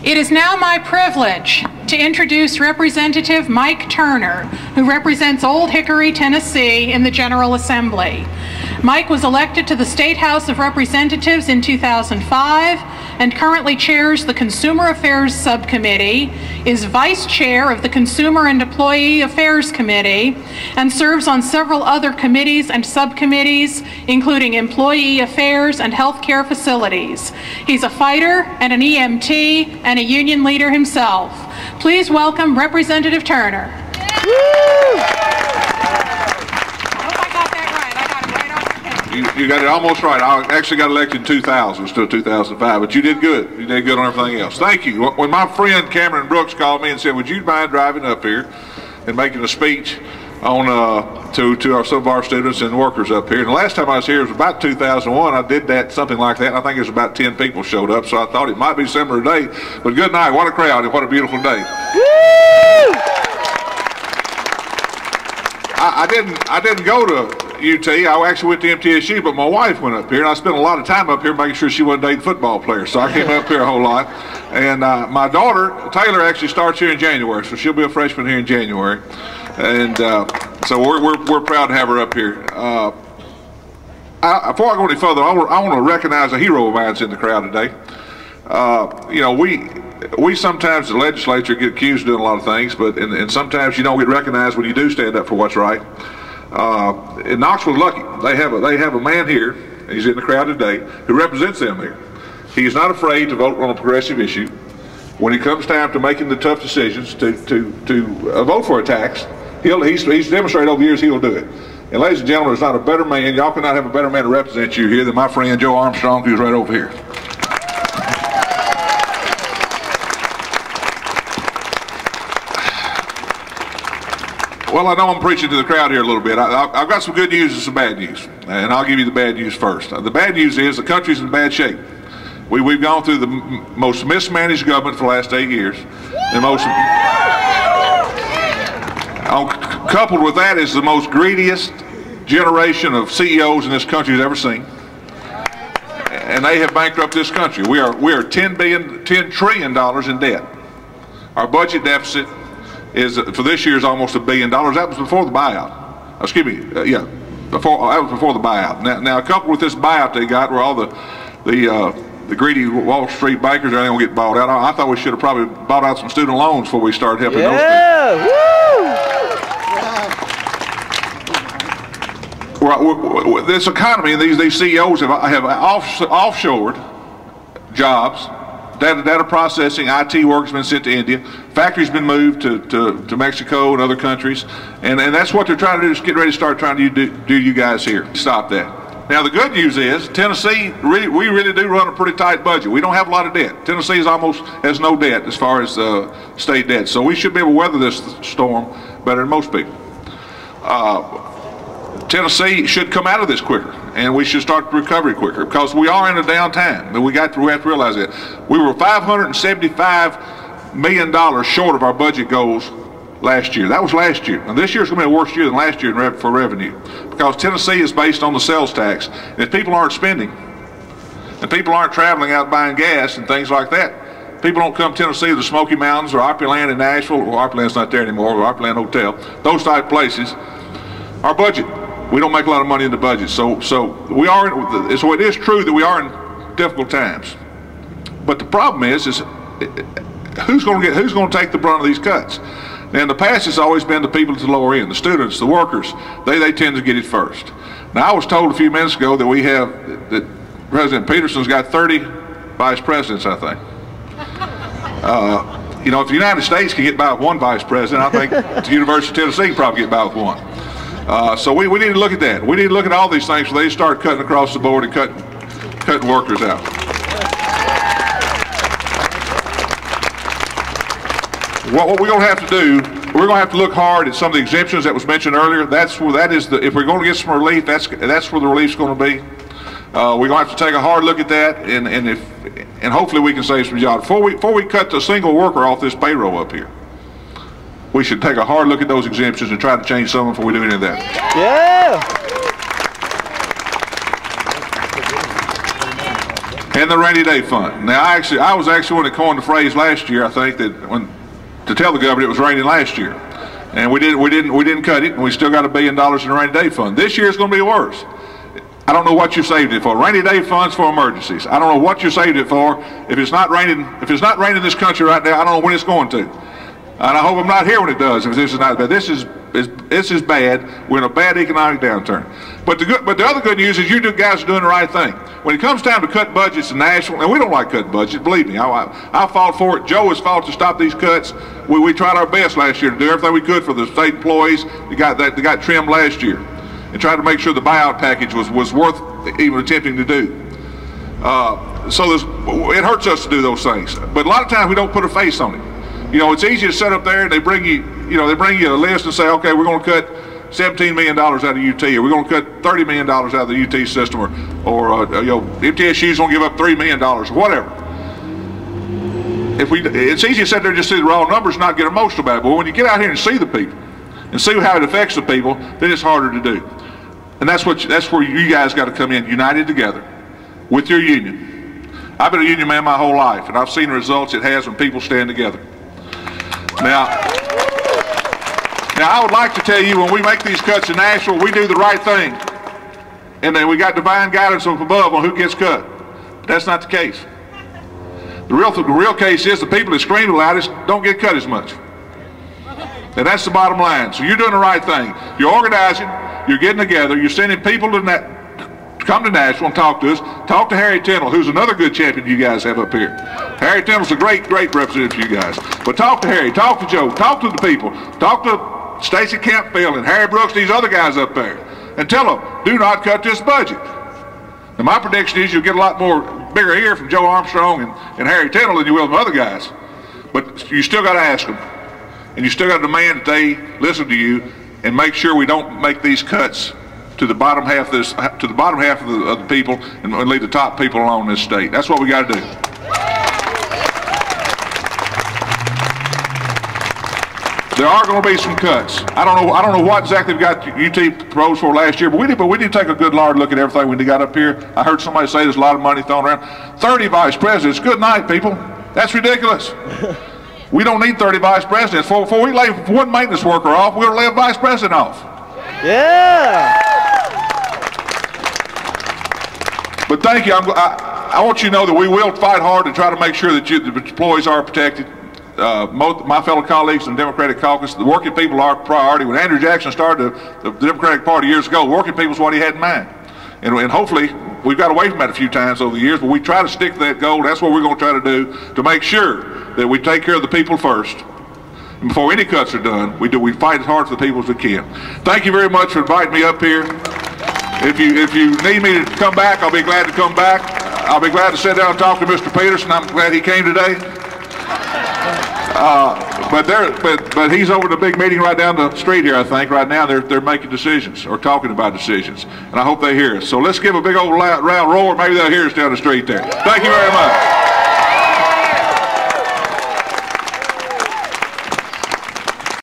It is now my privilege to introduce Representative Mike Turner, who represents Old Hickory, Tennessee in the General Assembly. Mike was elected to the State House of Representatives in 2005 and currently chairs the Consumer Affairs Subcommittee, is Vice Chair of the Consumer and Employee Affairs Committee, and serves on several other committees and subcommittees, including Employee Affairs and Healthcare Facilities. He's a fighter and an EMT and a union leader himself. Please welcome Representative Turner. You got it almost right. I actually got elected in 2000, still 2005, but you did good. You did good on everything else. Thank you. When my friend Cameron Brooks called me and said, would you mind driving up here and making a speech on to some of our students and workers up here? And the last time I was here was about 2001. I did that, something like that, and I think it was about 10 people showed up, so I thought it might be similar today. But good night. What a crowd and what a beautiful day. Woo! I didn't go to UT. I actually went to MTSU, but my wife went up here, and I spent a lot of time up here making sure she wasn't dating football players. So I came up here a whole lot. And my daughter, Taylor, actually starts here in January, so she'll be a freshman here in January. And so we're proud to have her up here. Before I go any further, I want to recognize a hero of mine that's in the crowd today. You know, we sometimes, the legislature, get accused of doing a lot of things, but and sometimes you don't get recognized when you do stand up for what's right. In Knoxville, lucky they have a man here. He's in the crowd today who represents them here. He is not afraid to vote on a progressive issue. When it comes time to making the tough decisions to vote for a tax, he's demonstrated over the years he'll do it. And ladies and gentlemen, there's not a better man. Y'all cannot have a better man to represent you here than my friend Joe Armstrong, who's right over here. Well, I know I'm preaching to the crowd here a little bit. I've got some good news and some bad news, and I'll give you the bad news first. The bad news is the country's in bad shape. We've gone through the most mismanaged government for the last 8 years. The most, coupled with that is the most greediest generation of CEOs in this country has ever seen, and they have bankrupted this country. We are $10 trillion in debt. Our budget deficit is for this year is almost $1 billion. That was before the buyout. Excuse me, that was before the buyout. Now coupled with this buyout they got, where all the greedy Wall Street bankers are going to get bought out. I thought we should have probably bought out some student loans before we started helping those people. Woo! This economy and these CEOs have offshored jobs. Data processing, IT work has been sent to India. Factories been moved to Mexico and other countries. And that's what they're trying to do, is get ready to start trying to do you guys here. Stop that. Now the good news is Tennessee, we really do run a pretty tight budget. We don't have a lot of debt. Tennessee has no debt as far as state debt. So we should be able to weather this storm better than most people. Tennessee should come out of this quicker, and we should start the recovery quicker, because we are in a downtime. We have to realize that. We were $575 million short of our budget goals last year. That was last year. And this year is going to be a worse year than last year for revenue, because Tennessee is based on the sales tax. And if people aren't spending, and people aren't traveling out buying gas and things like that, people don't come to Tennessee to the Smoky Mountains or Opryland in Nashville. Well, Opryland's not there anymore, or Opryland Hotel, those type of places. Our budget, we don't make a lot of money in the budget, so it is true that we are in difficult times. But the problem is who's going to take the brunt of these cuts? Now, in the past, it's always been the people at the lower end, the students, the workers. They tend to get it first. Now, I was told a few minutes ago that President Peterson's got 30 vice presidents, I think. You know, if the United States can get by with one vice president, I think the University of Tennessee can probably get by with one. So we need to look at that. We need to look at all these things so they start cutting across the board and cutting workers out. What we're going to have to do, we're going to have to look hard at some of the exemptions that was mentioned earlier. If we're going to get some relief, that's where the relief's going to be. We're going to have to take a hard look at that, and hopefully we can save some jobs. Before we cut the single worker off this payroll up here, we should take a hard look at those exemptions and try to change some of them before we do any of that. And the rainy day fund. Now, I was actually one that coined the phrase last year. I think that to tell the governor it was raining last year, and we didn't cut it, and we still got $1 billion in the rainy day fund. This year is going to be worse. I don't know what you saved it for. Rainy day funds for emergencies. I don't know what you saved it for. If it's not raining in this country right now, I don't know when it's going to. And I hope I'm not here when it does. If this is not bad, this is bad. We're in a bad economic downturn. But the other good news is you guys are doing the right thing. When it comes time to cut budgets in Nashville, and we don't like cutting budgets, believe me. I fought for it. Joe has fought to stop these cuts. We tried our best last year to do everything we could for the state employees that got trimmed last year, and tried to make sure the buyout package was worth even attempting to do. So it hurts us to do those things. But a lot of times we don't put a face on it. You know, it's easy to sit up there and they bring you a list and say, okay, we're going to cut $17 million out of UT, or we're going to cut $30 million out of the UT system, or MTSU's going to give up $3 million, or whatever. It's easy to sit there and just see the raw numbers and not get emotional about it. But when you get out here and see the people and see how it affects the people, then it's harder to do. And that's where you guys got to come in, united together with your union. I've been a union man my whole life, and I've seen the results it has when people stand together. Now, I would like to tell you, when we make these cuts in Nashville, we do the right thing. And then we got divine guidance from above on who gets cut. But that's not the case. The real case is the people that scream the loudest don't get cut as much. And that's the bottom line. So you're doing the right thing. You're organizing, you're getting together, you're sending people to come to Nashville and talk to us. Talk to Harry Tindall, who's another good champion you guys have up here. Harry Tindall's a great representative for you guys. But talk to Harry, talk to Joe, talk to the people, talk to Stacy Campfield and Harry Brooks, these other guys up there, and tell them, do not cut this budget. And my prediction is you'll get a lot more bigger ear from Joe Armstrong and Harry Tindall than you will from other guys. But you still got to ask them, and you still got to demand that they listen to you and make sure we don't make these cuts to the bottom half of the people and leave the top people alone in this state. That's what we got to do. There are going to be some cuts. I don't know what exactly we got UT proposed for last year, but we need to take a good hard look at everything we got up here. I heard somebody say there's a lot of money thrown around. 30 vice presidents. Good night, people. That's ridiculous. We don't need 30 vice presidents. Before we lay one maintenance worker off, we'll lay a vice president off. Yeah. But thank you. I want you to know that we will fight hard to try to make sure that the employees are protected. My fellow colleagues in the Democratic caucus, the working people are a priority. When Andrew Jackson started the Democratic Party years ago, the working people is what he had in mind. And hopefully, we've got away from that a few times over the years, but we try to stick to that goal. That's what we're going to try to do to make sure that we take care of the people first. And before any cuts are done, we fight as hard for the people as we can. Thank you very much for inviting me up here. If you need me to come back, I'll be glad to come back. I'll be glad to sit down and talk to Mr. Peterson. I'm glad he came today. But he's over the big meeting right down the street here, I think. Right now they're making decisions or talking about decisions. And I hope they hear us. So let's give a big old loud roar. Maybe they'll hear us down the street there. Thank you very much.